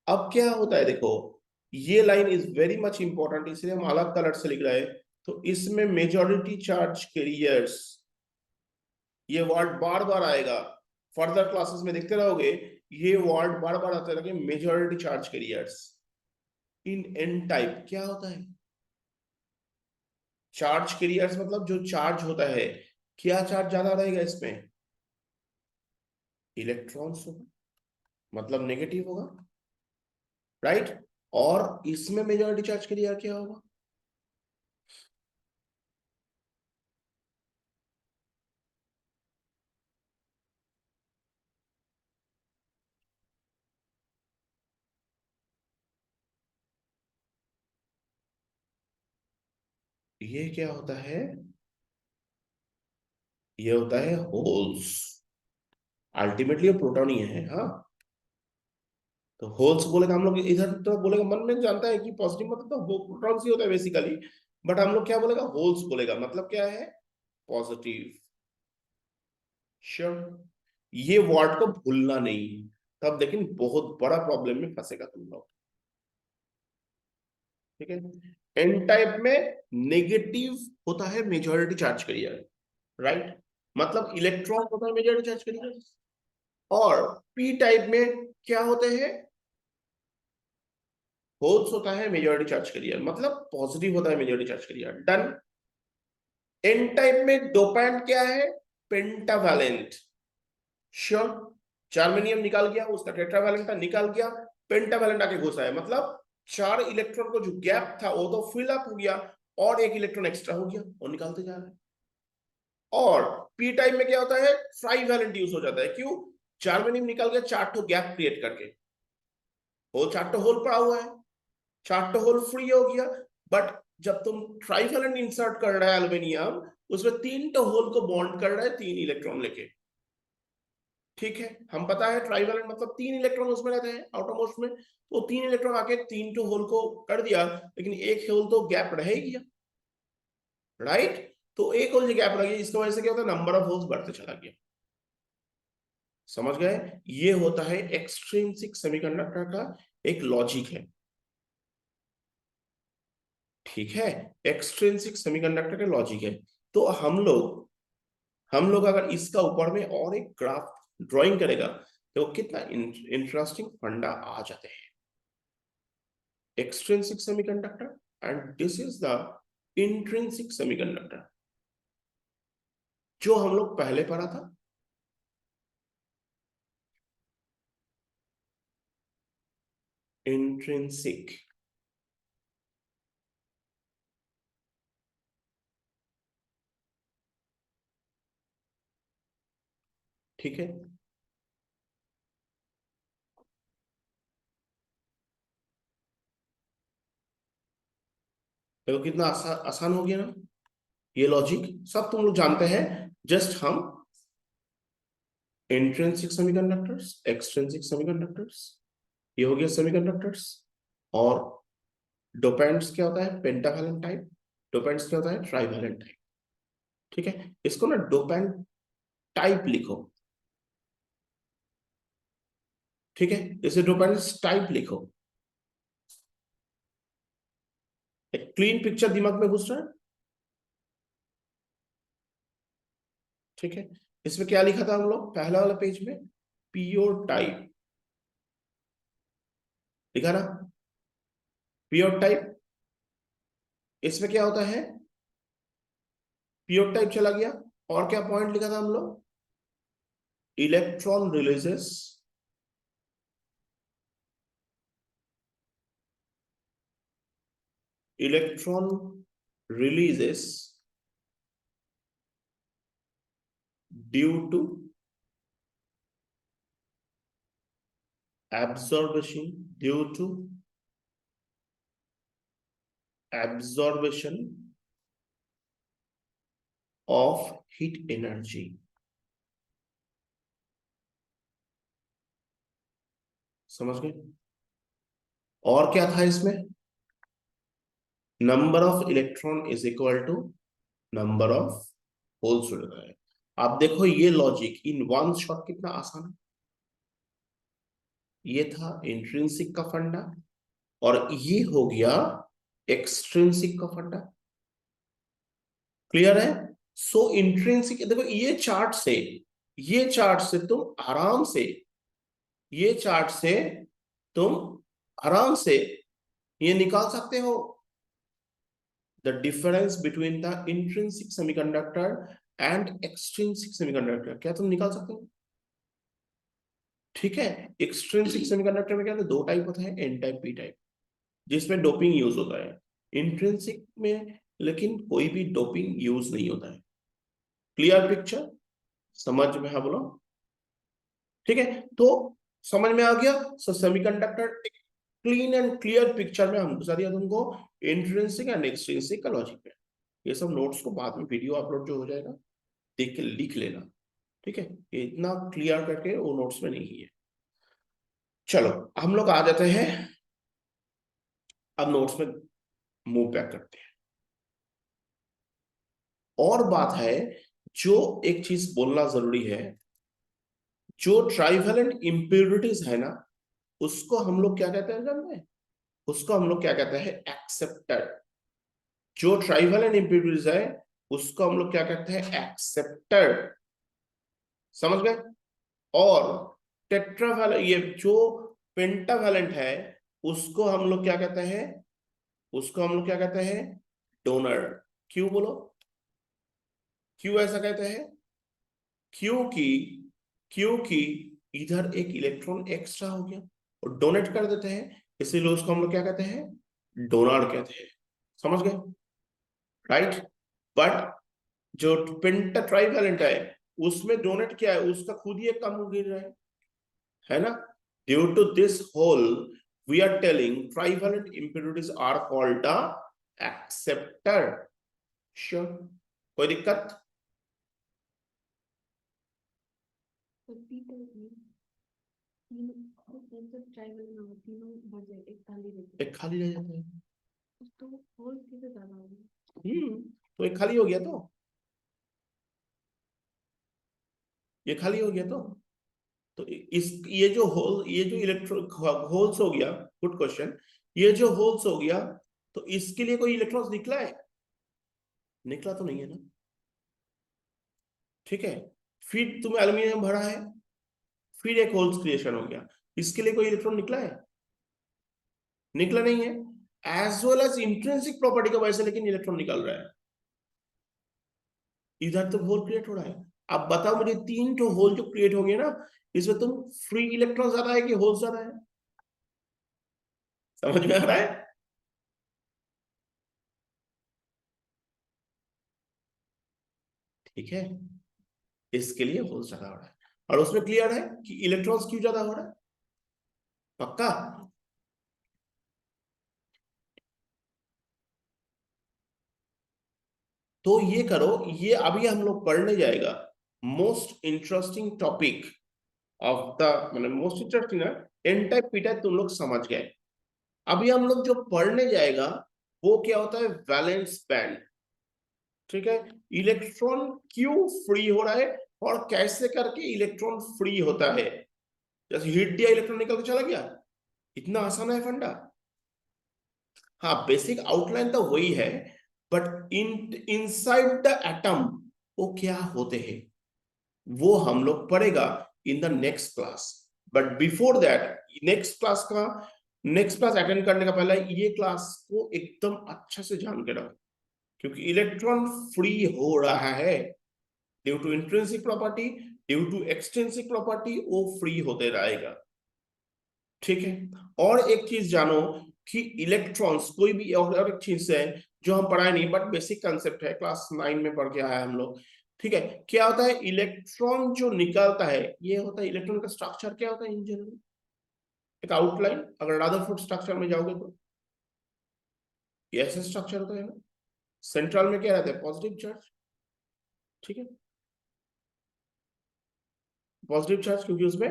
A: अब क्या होता है देखो, ये line is very much important, इसलिए हम अलग कलर से लिख रहे हैं, तो इसमें मेजॉरिटी चार्ज कैरियर्स, ये वर्ड बार बार आएगा, फर्दर क्लासेस में देखते रहोगे, ये वर्ड बार बार आते रहेंगे, majority charge carriers in an type क्या होता है, चार्ज कैरियर्स मतलब जो चार्ज होता है, क्या चार्ज ज्यादा रहेगा इसमें, इलेक्ट्रॉन्स होगा, मतलब नेगेटिव होगा, राइट, और इसमें मेजॉरिटी चार्ज कैरियर क्या होगा, ये क्या होता है, ये होता है होल्स, अल्टीमेटली ये प्रोटॉन ही है, हाँ, तो होल्स बोलेगा हम लोग इधर तो बोलेगा, मन में जानता है कि पॉजिटिव मतलब तो वो प्रोटॉन ही होता है बेसिकली, बट हम लोग क्या बोलेगा, होल्स बोलेगा, मतलब क्या है, पॉजिटिव, श्योर, ये वर्ड को भूलना नहीं, तब लेकिन बहुत बड़ा प्रॉब्लम में फंसेगा तुम लोग, ठीक है। एन टाइप में नेगेटिव होता है मेजॉरिटी चार्ज कैरियर, राइट, मतलब इलेक्ट्रॉन होता है मेजॉरिटी चार्ज कैरियर, और पी टाइप में क्या होते हैं, होल्स होता है मेजॉरिटी चार्ज कैरियर, मतलब पॉजिटिव होता है majority charge carrier, done. N type में डोपेंट क्या है, पेंटावैलेंट, श्योर, जर्मेनियम निकाल गया, उसका टेट्रावैलेंट था निकाल गया, पेंटावैलेंट आके घुसा है, मतलब चार इलेक्ट्रॉन को जो गैप था वो तो फिल अप हो गया, और एक इलेक्ट्रॉन एक्स्ट्रा हो गया, वो निकालते जा रहा है। और पी टाइप में क्या होता है, ट्राइवैलेंट यूज हो जाता है, क्यों, जर्मेनियम निकाल गया, चार ठो गैप क्रिएट करके, वो चार ठो होल पड़ा हुआ है, चार ठो होल फ्री हो गया, बट जब तुम ट्राइवैलेंट इंसर्ट कर रहा है एल्यूमिनियम, उसमें तीन टो होल को बॉन्ड कर रहा है तीन इलेक्ट्रॉन लेके, ठीक है, हम पता है ट्राइवैलेंट मतलब तीन इलेक्ट्रॉन उसमें रहते हैं आउटरमोस्ट में, तो तीन इलेक्ट्रॉन आके तीन टो होल को कर दिया, लेकिन एक होल तो गैप रह ही गया, राइट, तो एक होल जो गैप रह गया, इसकी वजह से क्या होता है, नंबर ऑफ होल्स बढ़ते चला गया, समझ गए, ये होता है एक्सट्रिंसिक सेमीकंडक्टर का एक लॉजिक है, ठीक है, एक्सट्रिंसिक सेमीकंडक्टर का लॉजिक है। तो हम लोग अगर इसका ऊपर में और एक ग्राफ ड्राइंग करेगा, तो कितना इंटरेस्टिंग फंडा आ जाते हैं, extrinsic semiconductor and this is the intrinsic semiconductor, जो हम लोग पहले पढ़ा था, इंट्रिंसिक, ठीक है, देखो कितना आसान हो गया ना, ये लॉजिक सब तुम लोग जानते हैं, जस्ट हम इंट्रिंसिक सेमीकंडक्टर्स, एक्सट्रिंसिक सेमीकंडक्टर्स, ये हो गया सेमीकंडक्टर्स, और डोपेंट्स क्या होता है, पेंटावैलेंट टाइप, डोपेंट्स क्या होता है, ट्राइवैलेंट टाइप, ठीक है, इसको ना डोपेंट टाइप लिखो, ठीक है, इसे डोपेन टाइप लिखो। एक क्लीन पिक्चर दिमाग में घुस रहा है, ठीक है। इसमें क्या लिखा था हम लोग पहला वाला पेज में, प्योर टाइप लिखा ना, प्योर टाइप। इसमें क्या होता है, प्योर टाइप चला गया, और क्या पॉइंट लिखा था हम लोग, electron releases electron releases due to absorption of heat energy। समझ गए? और क्या था इसमें, number of electron is equal to number of holes होता है। आप देखो ये लॉजिक इन वन शॉट कितना आसान है। ये था इंट्रिंसिक का फंडा, और ये हो गया एक्सट्रिंसिक का फंडा। क्लियर है? सो इंट्रिंसिक, देखो ये चार्ट से तुम आराम से, ये चार्ट से तुम आराम से ये निकाल सकते हो, the difference between the intrinsic semiconductor and extrinsic semiconductor, क्या तुम निकाल सकते हो? ठीक है। एक्सट्रिंसिक सेमीकंडक्टर में क्या होता है, दो टाइप होता है, एन टाइप, पी टाइप, जिसमें डोपिंग यूज होता है। इंट्रिंसिक में लेकिन कोई भी डोपिंग यूज नहीं होता है। Clear picture? समझ में है बोलो? ठीक है, तो समझ में आ गया। So semiconductor clean and clear picture में हम बता दिया तुमको इंट्रिंसिक एंड एक्सट्रिंसिक का लॉजिक में। ये सब नोट्स को बाद में वीडियो अपलोड जो हो जाएगा देख के लिख लेना, ठीक है। ये इतना क्लियर करके वो नोट्स में नहीं है। चलो हम लोग आ जाते हैं अब नोट्स में, मूव बैक करते हैं। और बात है, जो एक चीज बोलना जरूरी है, जो ट्राइवेलेंट इंप्योरिटीज है ना, उसको हम लोग क्या कहते हैं जानते हैं? उसको हम लोग क्या कहते हैं, एक्सेप्टर। जो ट्राइवेलेंट इंप्योरिटीज है उसको हम लोग क्या कहते हैं, एक्सेप्टर। समझ गए? और टेट्रावैलेंट, ये जो पेंटावैलेंट है उसको हम लोग क्या कहते हैं, उसको हम लोग क्या कहते हैं, डोनर। क्यों बोलो, क्यों ऐसा कहते हैं? क्योंकि क्योंकि इधर एक इलेक्ट्रॉन एक्स्ट्रा हो गया और डोनेट कर देते हैं, इसीलिए उसको हम लोग क्या कहते हैं, डोनर कहते हैं। समझ गए? राइट। बट जो पेंटा ट्राइवेलेंट है उसमें डोनेट क्या है, उसका खुद ही एक कम गिर रहा है ना। Due to this hole we are telling trivalent impurities are called the acceptor. Sure? कोई दिक्कत? एक खाली रह जाता है, तो एक खाली हो गया, ये खाली हो गया तो इस ये जो होल, ये जो इलेक्ट्रॉन होल्स हो गया, गुड क्वेश्चन, ये जो होल्स हो गया तो इसके लिए कोई इलेक्ट्रॉन्स निकला है? निकला तो नहीं है ना, ठीक है। फिर तुम्हें एल्यूमिनियम भरा है, फिर एक होल्स क्रिएशन हो गया, इसके लिए कोई इलेक्ट्रॉन निकला है? निकला नहीं है। As well as intrinsic property का वजह से लेकिन इलेक्ट्रॉन निकल रहा है, इधर तो होल क्रिएट हो रहा है। अब बताओ मुझे, तीन तो होल जो क्रिएट होंगे ना, इसमें तुम फ्री इलेक्ट्रॉन ज्यादा है कि होल ज्यादा है? समझ में आ रहा है? ठीक है, इसके लिए होल ज्यादा हो रहा है, और उसमें क्लियर है कि इलेक्ट्रॉन्स क्यों ज्यादा हो रहा है। पक्का? तो ये करो, ये अभी हम लोग पढ़ने जाएगा most interesting topic of the, मतलब मोस्ट इंटरेस्टिंग है, एन टाइप पी टाइप तुम लोग समझ गए। अभी हम लोग जो पढ़ने जाएगा वो क्या होता है, वैलेंस बैंड। ठीक है, इलेक्ट्रॉन क्यों फ्री हो रहा है और कैसे करके इलेक्ट्रॉन फ्री होता है, जैसे हीट दिया इलेक्ट्रॉन निकल के चला गया, इतना आसान है फंडा। हाँ, बेसिक आउटलाइन तो वही है, बट इनसाइड द एटम वो क्या होते हैं वो हम लोग पढ़ेगा in the next class. But before that next class attend करने का पहले ये क्लास को एकदम अच्छा से जान के रखो, क्योंकि इलेक्ट्रॉन फ्री हो रहा है due to intrinsic property, due to extrinsic property, वो फ्री होते रहेगा। ठीक है, और एक चीज जानो कि इलेक्ट्रॉन्स कोई भी और एक चीज है जो हम पढ़ाए नहीं, बट बेसिक कंसेप्ट है, क्लास 9 में पढ़ के आया हम लोग। ठीक है, क्या होता है इलेक्ट्रॉन जो निकलता है, ये होता है इलेक्ट्रॉन का स्ट्रक्चर क्या होता है इन जनरल, एक आउटलाइन। अगर रदरफोर्ड स्ट्रक्चर में जाओगे तो ये ऐसा स्ट्रक्चर होता है ना, सेंट्रल में क्या रहता है पॉजिटिव चार्ज। ठीक है, पॉजिटिव चार्ज क्योंकि उसमें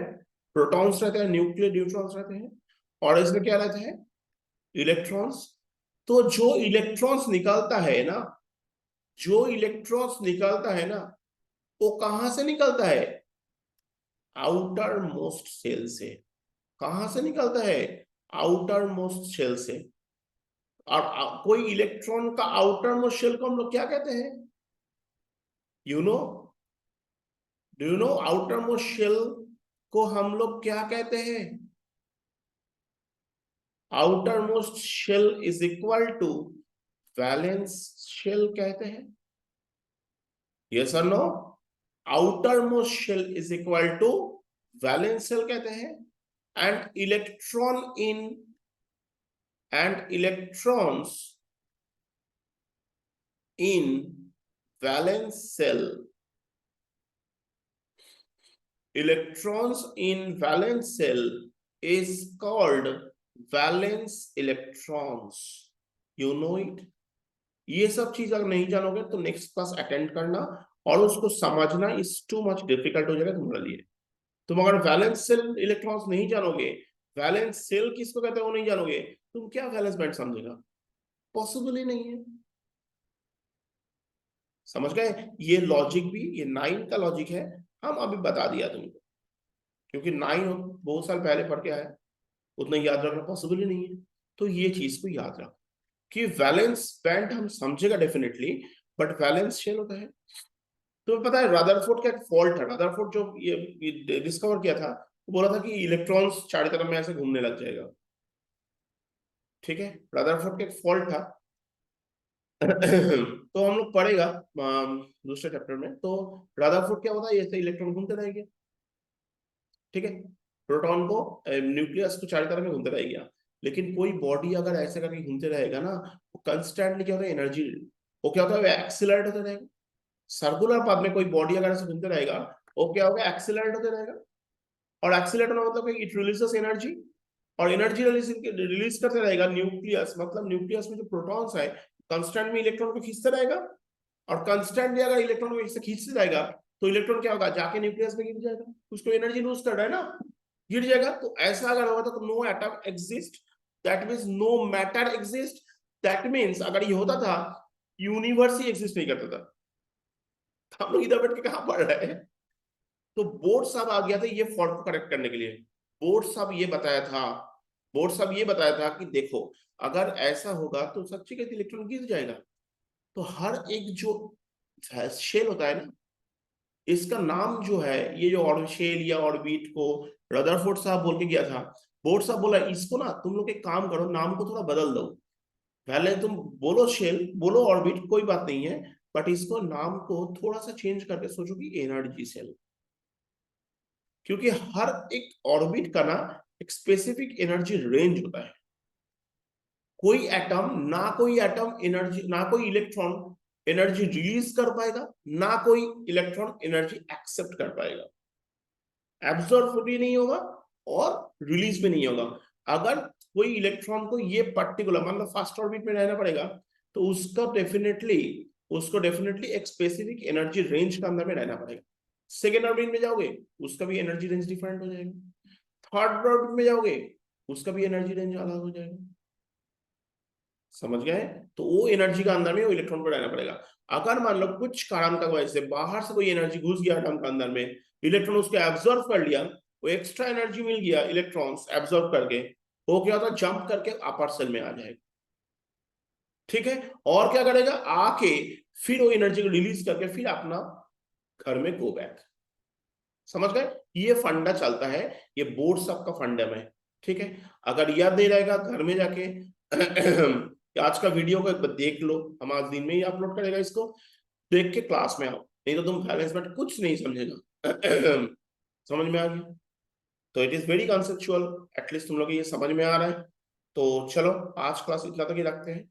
A: प्रोटॉन्स रहते हैं, न्यूक्लियर न्यूट्रॉन्स रहते हैं, और इसमें क्या रहता है इलेक्ट्रॉन्स। तो जो इलेक्ट्रॉन्स निकलता है ना, जो इलेक्ट्रॉन्स निकलता है ना, वो कहां से निकलता है, आउटर मोस्ट सेल से। कहां से निकलता है, आउटर मोस्ट शेल से। और कोई इलेक्ट्रॉन का आउटर मोस्ट शेल को हम लोग क्या कहते हैं, you know, do you know outer most shell को हम लोग क्या कहते हैं, outer most shell is equal to valence shell कहते हैं। यस और no, outer most shell is equal to valence shell कहते हैं। And electron in and electrons in valence cell, electrons in valence cell is called valence electrons, you know it। ये सब चीज अगर नहीं जानोगे तो नेक्स्ट क्लास अटेंड करना और उसको समझना इज टू मच डिफिकल्ट हो जाएगा तुम्हारे लिए। तुम अगर वैलेंस सेल इलेक्ट्रॉन्स नहीं जानोगे, वैलेंस सेल किसको कहते हैं वो नहीं जानोगे, तुम क्या वैलेंस बैंड समझेगा, पॉसिबल ही नहीं है। समझ गए, ये लॉजिक भी ये 9 का लॉजिक है, हम अभी बता दिया तुमको, क्योंकि 9 बहुत साल पहले पढ़ के आया, उतना याद रखना पॉसिबल ही नहीं है। तो ये चीज को याद रखो कि वैलेंस बैंड हम समझेगा डेफिनेटली, बट वैलेंस शेल होता है। तुम्हें पता है रदरफोर्ड का एक फॉल्ट है, रदरफोर्ड जो ये डिस्कवर किया था, वो बोला था कि इलेक्ट्रॉन्स चारों तरफ में ऐसे घूमने लग जाएगा। ठीक है, रदरफोर्ड का एक फॉल्ट था। तो हम लोग पढ़ेगा दूसरे चैप्टर में। तो रदरफोर्ड क्या होता है, ऐसे इलेक्ट्रॉन घूमते रहेंगे। ठीक है, प्रोटॉन को न्यूक्लियस को चारों तरफ में घूमते रहेगा, लेकिन कोई बॉडी अगर ऐसे करके घूमते रहेगा ना, वो कंस्टेंटली क्या होता है एनर्जी, वो क्या होता है एक्सीलरेट होते रहेगा। सर्कुलर पाथ में कोई बॉडी अगर ऐसे घूमते रहेगा, वो क्या होगा एक्सीलरेट होते रहेगा। और एक्सीलरेट होना मतलब इट रिलीजेस एनर्जी, और एनर्जी रिलीज करते रहेगा न्यूक्लियस, मतलब न्यूक्लियस में जो प्रोटॉन्स है कंस्टेंट में इलेक्ट्रॉन को खींचते रहेगा, और कंस्टेंटली अगर इलेक्ट्रॉन को इससे खींचते रहेगा तो इलेक्ट्रॉन क्या होगा जाके न्यूक्लियस में गिर जाएगा, उसको एनर्जी लूज कर रहा है ना, गिर जाएगा। तो ऐसा अगर होगा तो no atom exist, that means no matter exist. That means अगर ये होता था यूनिवर्स ही एग्जिस्ट नहीं करता था, तो हम लोग इधर बैठ के कहां पढ़ रहे हैं। तो बोर्ड साहब आ गया था ये फॉल्ट को करेक्ट करने के लिए। बोर्ड साहब ये बताया था, बोर्ड साहब ये बताया था कि देखो अगर ऐसा होगा तो सच्ची कहती इलेक्ट्रॉन गिर जाएगा। तो हर एक जो शेल होता है ना, इसका नाम जो है ये जो शेल या ऑर्बिट को रदरफोर्ड साहब बोल के गया था। बोर्ड साहब बोला इसको ना तुम लोग एक काम करो, नाम को थोड़ा बदल दो, पहले तुम बोलो शेल बोलो ऑर्बिट कोई बात नहीं है, बट इसको नाम को थोड़ा सा चेंज करके सोचो कि एनर्जी सेल। क्योंकि हर एक ऑर्बिट का ना एक स्पेसिफिक एनर्जी रेंज होता है। कोई एटम एनर्जी ना कोई इलेक्ट्रॉन एनर्जी रिलीज कर पाएगा, ना कोई इलेक्ट्रॉन एनर्जी एक्सेप्ट कर पाएगा। एब्जॉर्ब भी नहीं होगा और रिलीज भी नहीं होगा। अगर कोई इलेक्ट्रॉन को ये पर्टिकुलर मतलब फर्स्ट ऑर्बिट में रहना पड़ेगा, तो उसको डेफिनेटली एक स्पेसिफिक एनर्जी रेंज के अंदर में रहना पड़ेगा। सेकेंड ऑर्बिट में जाओगे उसका भी एनर्जी रेंज डिफरेंट हो जाएगा। थर्ड ऑर्बिट में जाओगे उसका भी एनर्जी रेंज अलग हो जाएगा। समझ गए, तो वो एनर्जी का अंदर में वो इलेक्ट्रॉन को रहना पड़ेगा। अगर मान लो कुछ कारण का वजह से बाहर से कोई एनर्जी घुस गया एटम के अंदर में, इलेक्ट्रॉन उसको एब्जॉर्ब कर लिया, वो एक्स्ट्रा एनर्जी मिल गया इलेक्ट्रॉन्स एब्जॉर्ब करके, वो क्या होता है जंप करके अपर सेल में आ जाएगा, ठीक है। और क्या करेगा, आके फिर वो एनर्जी को रिलीज करके फिर अपना घर में गो बैक। समझ गए, ये फंडा चलता है, ये बोर्ड सबका फंडा में, ठीक है। अगर याद नहीं रहेगा घर में जाके आज का वीडियो को एक बार देख लो, हम आज दिन में ही अपलोड करेगा इसको, देख के क्लास में आओ, नहीं तो तुम बैलेंस में कुछ नहीं समझेगा। समझ में आ गया, तो it is very conceptual, at least तुम लोग ये समझ में आ रहा है। तो चलो आज क्लास इतना तक ही रखते हैं।